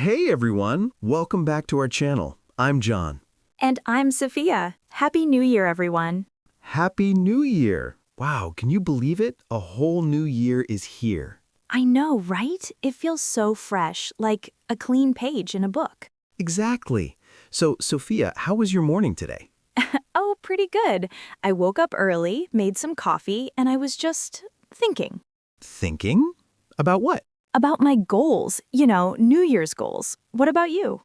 Hey everyone, welcome back to our channel. I'm John. And I'm Sophia. Happy New Year, everyone. Happy New Year! Wow, can you believe it? A whole new year is here. I know, right? It feels so fresh, like a clean page in a book. Exactly. So, Sophia, how was your morning today? Oh, pretty good. I woke up early, made some coffee, and I was just thinking Thinking? About what? about my goals, New Year's goals. What about you?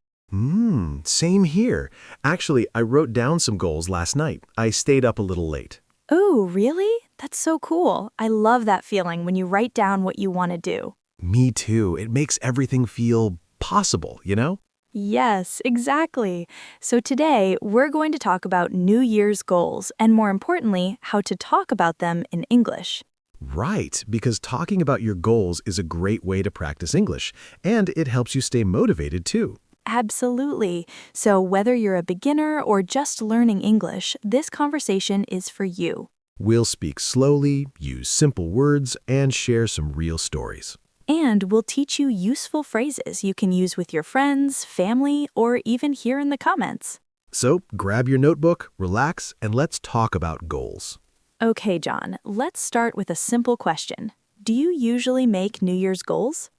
Same here. Actually, I wrote down some goals last night. I stayed up a little late. Oh, really? That's so cool. I love that feeling when you write down what you want to do. Me too. It makes everything feel possible, you know? Yes, exactly. So today, we're going to talk about New Year's goals and, more importantly, how to talk about them in English. Right, because talking about your goals is a great way to practice English, and it helps you stay motivated too. Absolutely. So whether you're a beginner or just learning English, this conversation is for you. We'll speak slowly, use simple words, and share some real stories. And we'll teach you useful phrases you can use with your friends, family, or even here in the comments. So grab your notebook, relax, and let's talk about goals. Okay, John, let's start with a simple question. Do you usually make New Year's goals?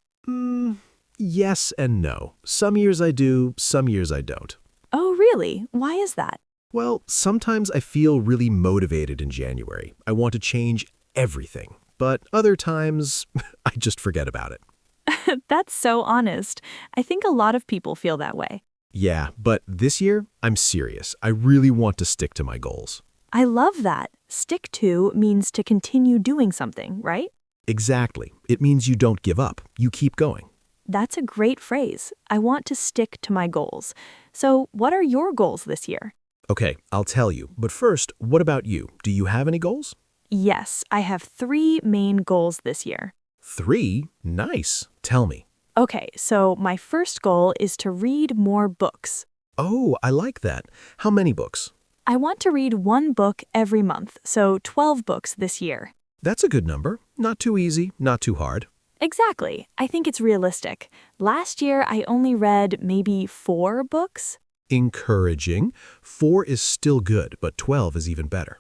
Yes and no. Some years I do, some years I don't. Oh, really? Why is that? Well, sometimes I feel really motivated in January. I want to change everything. But other times, I just forget about it. That's so honest. I think a lot of people feel that way. Yeah, but this year, I'm serious. I really want to stick to my goals. I love that. Stick to means to continue doing something, right? Exactly. It means you don't give up. You keep going. That's a great phrase. I want to stick to my goals. So, what are your goals this year? Okay, I'll tell you. But first, what about you? Do you have any goals? Yes, I have 3 main goals this year. 3? Nice. Tell me. Okay, so my first goal is to read more books. Oh, I like that. How many books? I want to read 1 book every month, so 12 books this year. That's a good number. Not too easy, not too hard. Exactly. I think it's realistic. Last year, I only read maybe 4 books. Encouraging. 4 is still good, but 12 is even better.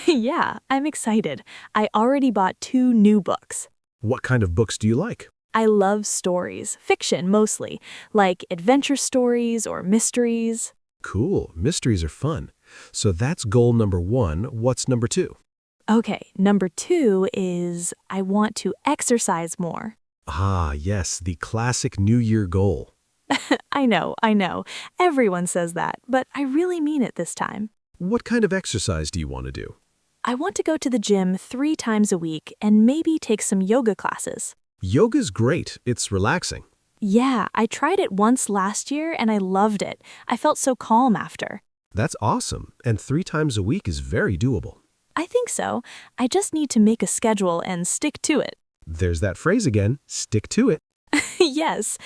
Yeah, I'm excited. I already bought 2 new books. What kind of books do you like? I love stories, fiction mostly, like adventure stories or mysteries. Cool. Mysteries are fun. So that's goal number 1. What's number 2? Okay, number 2 is I want to exercise more. Ah, yes, the classic New Year goal. I know. Everyone says that, but I really mean it this time. What kind of exercise do you want to do? I want to go to the gym 3 times a week and maybe take some yoga classes. Yoga's great. It's relaxing. Yeah, I tried it once last year and I loved it. I felt so calm after. That's awesome. And 3 times a week is very doable. I think so. I just need to make a schedule and stick to it. There's that phrase again, stick to it. Yes.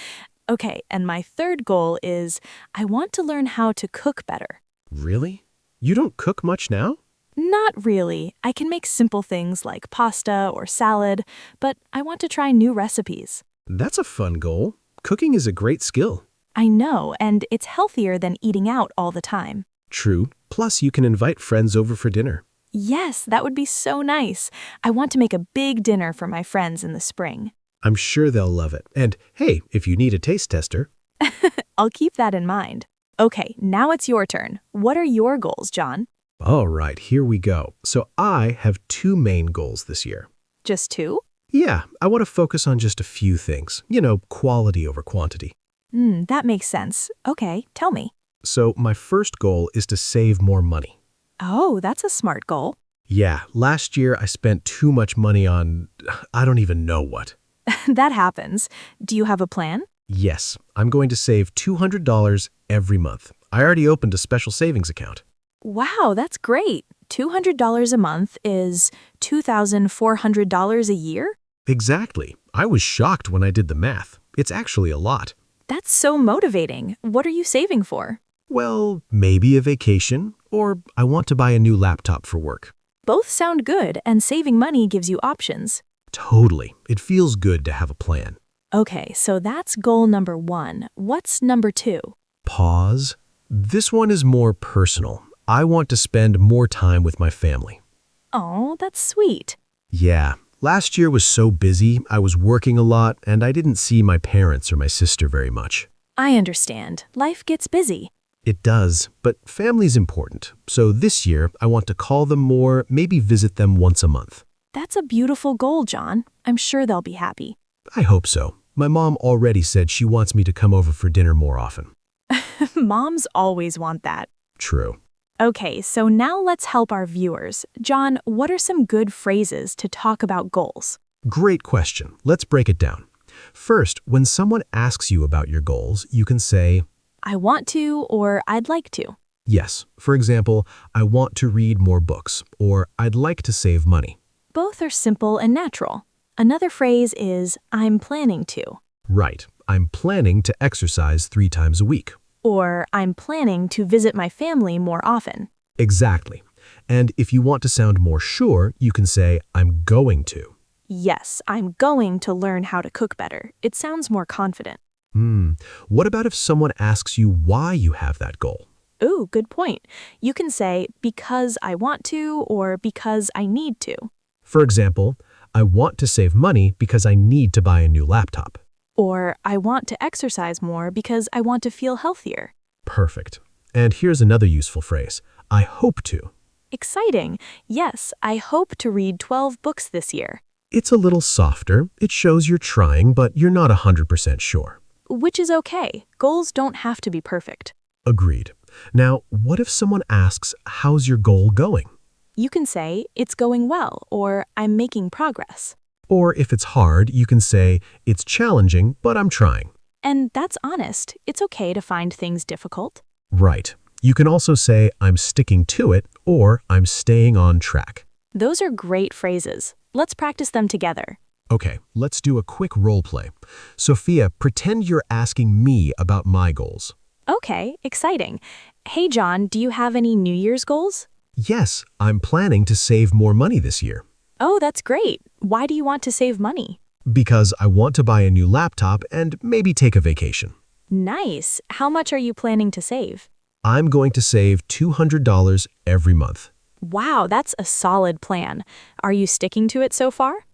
Okay, and my third goal is I want to learn how to cook better. Really? You don't cook much now? Not really. I can make simple things like pasta or salad, but I want to try new recipes. That's a fun goal. Cooking is a great skill. I know, and it's healthier than eating out all the time. True. Plus, you can invite friends over for dinner. Yes, that would be so nice. I want to make a big dinner for my friends in the spring. I'm sure they'll love it. And hey, if you need a taste tester. I'll keep that in mind. Okay, now it's your turn. What are your goals, John? All right, here we go. So I have 2 main goals this year. Just 2? Yeah, I want to focus on just a few things. Quality over quantity. That makes sense. Okay, tell me. So my first goal is to save more money. Oh, that's a smart goal. Yeah, last year I spent too much money on, I don't even know what. That happens. Do you have a plan? Yes, I'm going to save $200 every month. I already opened a special savings account. Wow, that's great. $200 a month is $2,400 a year? Exactly. I was shocked when I did the math. It's actually a lot. That's so motivating. What are you saving for? Well, maybe a vacation, or I want to buy a new laptop for work. Both sound good, and saving money gives you options. Totally. It feels good to have a plan. Okay, so that's goal number 1. What's number 2? Pause. This one is more personal. I want to spend more time with my family. Oh, that's sweet. Yeah, last year was so busy, I was working a lot, and I didn't see my parents or my sister very much. I understand. Life gets busy. It does, but family's important. So this year, I want to call them more, maybe visit them once a month. That's a beautiful goal, John. I'm sure they'll be happy. I hope so. My mom already said she wants me to come over for dinner more often. Moms always want that. True. Okay, so now let's help our viewers. John, what are some good phrases to talk about goals? Great question. Let's break it down. First, when someone asks you about your goals, you can say, I want to or I'd like to. yes. For example, I want to read more books, or I'd like to save money. Both are simple and natural. Another phrase is I'm planning to, Right. I'm planning to exercise 3 times a week. or I'm planning to visit my family more often. Exactly. And if you want to sound more sure, you can say, I'm going to. Yes, I'm going to learn how to cook better. It sounds more confident. What about if someone asks you why you have that goal? Ooh, good point. You can say because I want to or because I need to. For example, I want to save money because I need to buy a new laptop. Or I want to exercise more because I want to feel healthier. Perfect. And here's another useful phrase. I hope to. Exciting. Yes, I hope to read 12 books this year. It's a little softer. It shows you're trying, but you're not 100% sure. Which is okay. Goals don't have to be perfect. Agreed. Now, what if someone asks, how's your goal going? You can say, it's going well, or I'm making progress. Or if it's hard, you can say, it's challenging, but I'm trying. And that's honest. It's okay to find things difficult. Right. You can also say, I'm sticking to it, or I'm staying on track. Those are great phrases. Let's practice them together. Okay, let's do a quick role play. Sophia, pretend you're asking me about my goals. Okay, exciting. Hey, John, do you have any New Year's goals? Yes, I'm planning to save more money this year. Oh, that's great. Why do you want to save money? Because I want to buy a new laptop and maybe take a vacation. Nice. How much are you planning to save? I'm going to save $200 every month. Wow, that's a solid plan. Are you sticking to it so far?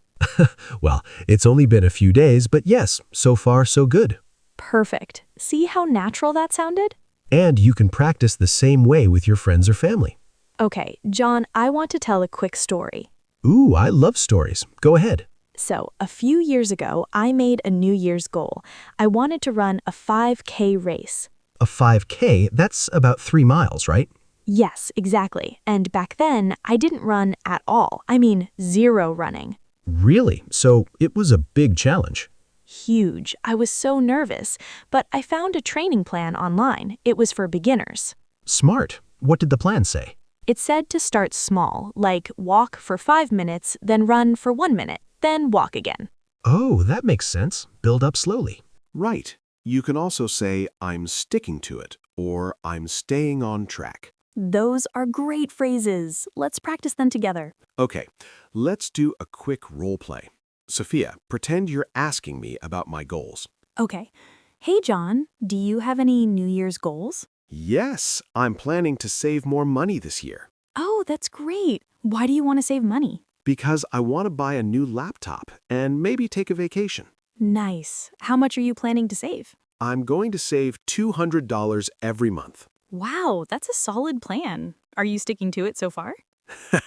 Well, it's only been a few days, but yes, so far so good. Perfect. See how natural that sounded? And you can practice the same way with your friends or family. Okay, John, I want to tell a quick story. Ooh, I love stories. Go ahead. So, a few years ago, I made a New Year's goal. I wanted to run a 5K race. A 5K, that's about 3 miles, right? Yes, exactly. And back then, I didn't run at all. I mean, zero running. Really? So it was a big challenge. Huge. I was so nervous, but I found a training plan online. It was for beginners. Smart. What did the plan say? It said to start small, like walk for 5 minutes, then run for 1 minute, then walk again. Oh, that makes sense. Build up slowly. Right. You can also say, I'm sticking to it, or I'm staying on track. Those are great phrases. Let's practice them together. Okay, let's do a quick role play. Sophia, pretend you're asking me about my goals. Okay. Hey, John, do you have any New Year's goals? Yes, I'm planning to save more money this year. Oh, that's great. Why do you want to save money? Because I want to buy a new laptop and maybe take a vacation. Nice. How much are you planning to save? I'm going to save $200 every month. Wow, that's a solid plan. Are you sticking to it so far?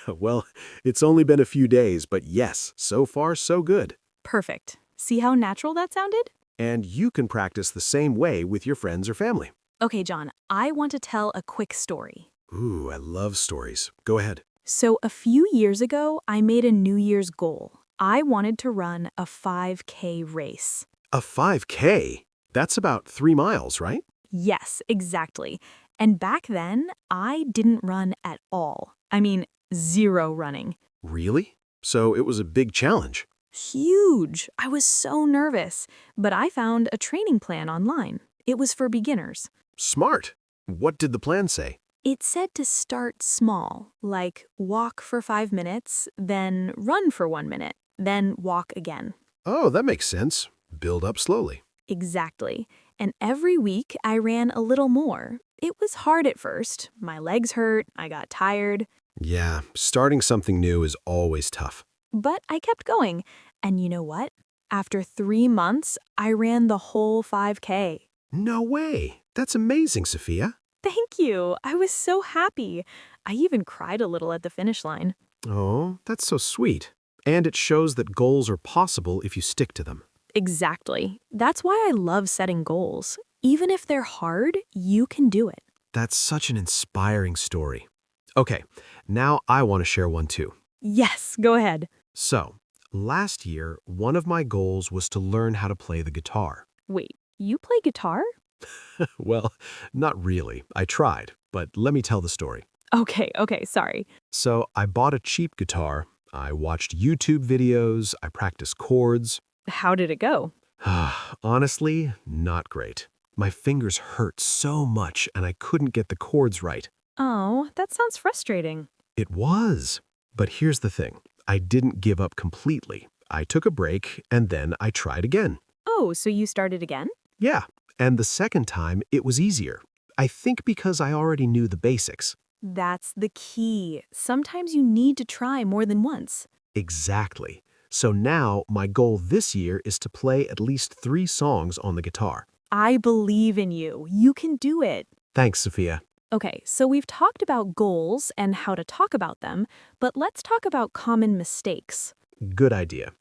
Well, it's only been a few days, but yes, so far so good. Perfect. See how natural that sounded? And you can practice the same way with your friends or family. Okay, John, I want to tell a quick story. Ooh, I love stories. Go ahead. So, a few years ago, I made a New Year's goal. I wanted to run a 5K race. A 5K? That's about 3 miles, right? Yes, exactly. And back then, I didn't run at all. I mean, zero running. Really? So it was a big challenge. Huge. I was so nervous. But I found a training plan online. It was for beginners. Smart. What did the plan say? It said to start small, like walk for 5 minutes, then run for 1 minute, then walk again. Oh, that makes sense. Build up slowly. Exactly. And every week I ran a little more. It was hard at first. My legs hurt, I got tired, Yeah, starting something new is always tough. but I kept going. And you know what? After 3 months, I ran the whole 5K. No way. That's amazing, Sophia. Thank you. I was so happy. I even cried a little at the finish line. Oh, that's so sweet. And it shows that goals are possible if you stick to them. Exactly. That's why I love setting goals. Even if they're hard, you can do it. That's such an inspiring story. Okay, now I want to share one too. Yes, go ahead. So, last year, one of my goals was to learn how to play the guitar. Wait, you play guitar? Well, not really. I tried, but let me tell the story. Okay, sorry. So, I bought a cheap guitar. I watched YouTube videos. I practiced chords. How did it go? Honestly, not great. My fingers hurt so much and I couldn't get the chords right. Oh, that sounds frustrating. It was. But here's the thing. I didn't give up completely. I took a break and then I tried again. Oh, so you started again? Yeah, and the second time it was easier. I think because I already knew the basics. That's the key. Sometimes you need to try more than once. Exactly. So now my goal this year is to play at least 3 songs on the guitar. I believe in you. You can do it. Thanks, Sophia. Okay, so we've talked about goals and how to talk about them, but let's talk about common mistakes. Good idea.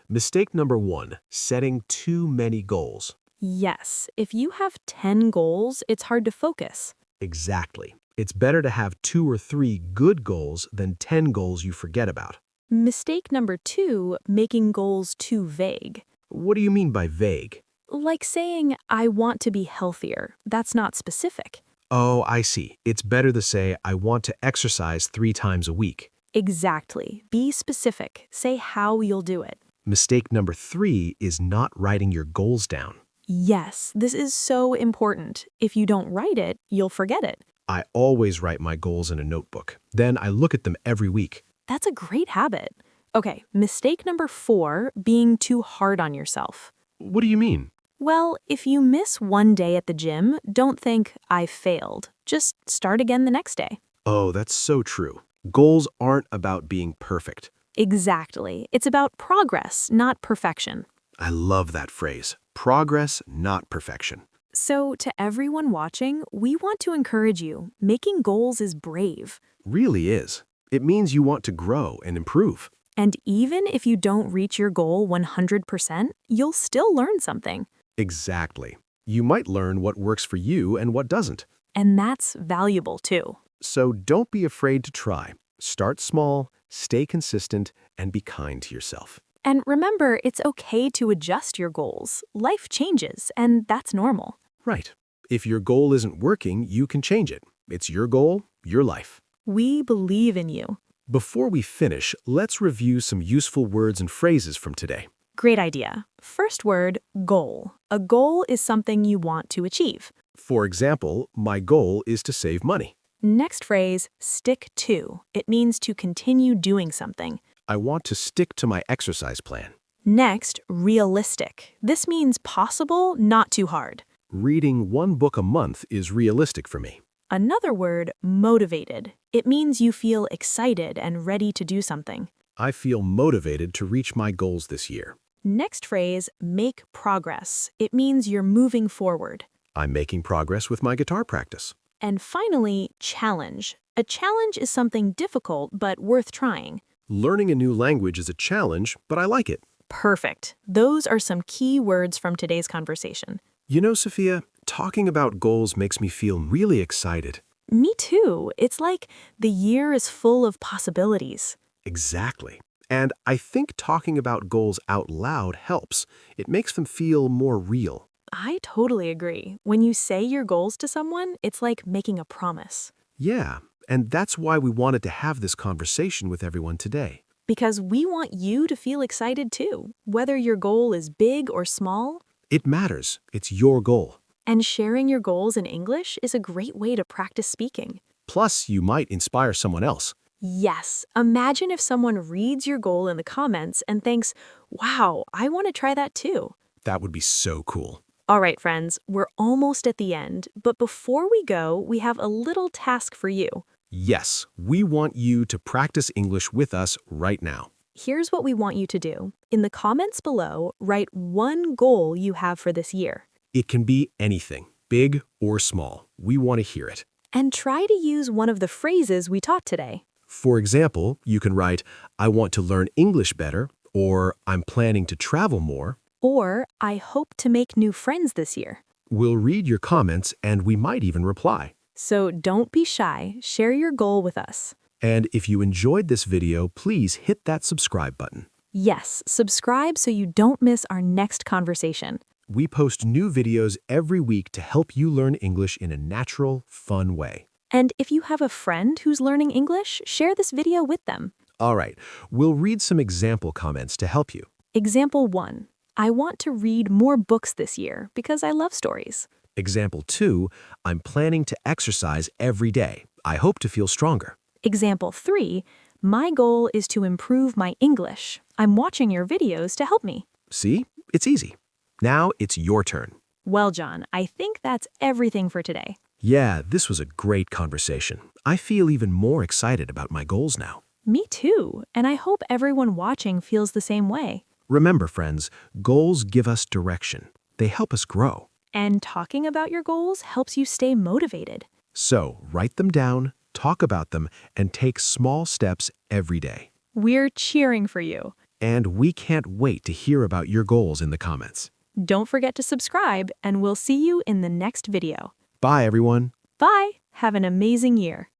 Mistake number 1, setting too many goals. Yes, if you have 10 goals, it's hard to focus. Exactly. It's better to have 2 or 3 good goals than 10 goals you forget about. Mistake number 2, making goals too vague. What do you mean by vague? Like saying, I want to be healthier. That's not specific. Oh, I see. It's better to say, I want to exercise 3 times a week. Exactly. Be specific. Say how you'll do it. Mistake number 3 is not writing your goals down. Yes, this is so important. If you don't write it, you'll forget it. I always write my goals in a notebook. Then I look at them every week. That's a great habit. Okay, mistake number 4, being too hard on yourself. What do you mean? Well, if you miss one day at the gym, don't think, I failed. Just start again the next day. Oh, that's so true. Goals aren't about being perfect. Exactly. It's about progress, not perfection. I love that phrase. Progress, not perfection. So, to everyone watching, we want to encourage you. Making goals is brave. Really is. It means you want to grow and improve. And even if you don't reach your goal 100%, you'll still learn something. Exactly. You might learn what works for you and what doesn't. And that's valuable too. So don't be afraid to try. Start small, stay consistent, and be kind to yourself. And remember, it's okay to adjust your goals. Life changes, and that's normal. Right. If your goal isn't working, you can change it. It's your goal, your life. We believe in you. Before we finish, let's review some useful words and phrases from today. Great idea. First word, goal. A goal is something you want to achieve. For example, my goal is to save money. Next phrase, stick to. It means to continue doing something. I want to stick to my exercise plan. Next, realistic. This means possible, not too hard. Reading 1 book a month is realistic for me. Another word, motivated. It means you feel excited and ready to do something. I feel motivated to reach my goals this year. Next phrase, make progress. It means you're moving forward. I'm making progress with my guitar practice. And finally, challenge. A challenge is something difficult but worth trying. Learning a new language is a challenge, but I like it. Perfect. Those are some key words from today's conversation. You know, Sophia, talking about goals makes me feel really excited. Me too. It's like the year is full of possibilities. Exactly. And I think talking about goals out loud helps. It makes them feel more real. I totally agree. When you say your goals to someone, it's like making a promise. Yeah, and that's why we wanted to have this conversation with everyone today. Because we want you to feel excited too, whether your goal is big or small. It matters. It's your goal. And sharing your goals in English is a great way to practice speaking. Plus, you might inspire someone else. Yes, imagine if someone reads your goal in the comments and thinks, wow, I want to try that too. That would be so cool. All right, friends, we're almost at the end, but before we go, we have a little task for you. Yes, we want you to practice English with us right now. Here's what we want you to do. In the comments below, write one goal you have for this year. It can be anything, big or small. We want to hear it. And try to use one of the phrases we taught today. For example, you can write, I want to learn English better, or I'm planning to travel more. Or, I hope to make new friends this year. We'll read your comments and we might even reply. So don't be shy, share your goal with us. And if you enjoyed this video, please hit that subscribe button. Yes, subscribe so you don't miss our next conversation. We post new videos every week to help you learn English in a natural, fun way. And if you have a friend who's learning English, share this video with them. All right, we'll read some example comments to help you. Example 1. I want to read more books this year because I love stories. Example 2, I'm planning to exercise every day. I hope to feel stronger. Example 3. My goal is to improve my English. I'm watching your videos to help me. See? It's easy. Now it's your turn. Well, John, I think that's everything for today. Yeah, this was a great conversation. I feel even more excited about my goals now. Me too, and I hope everyone watching feels the same way. Remember, friends, goals give us direction. They help us grow. And talking about your goals helps you stay motivated. So, write them down, talk about them, and take small steps every day. We're cheering for you. And we can't wait to hear about your goals in the comments. Don't forget to subscribe, and we'll see you in the next video. Bye, everyone. Bye! Have an amazing year.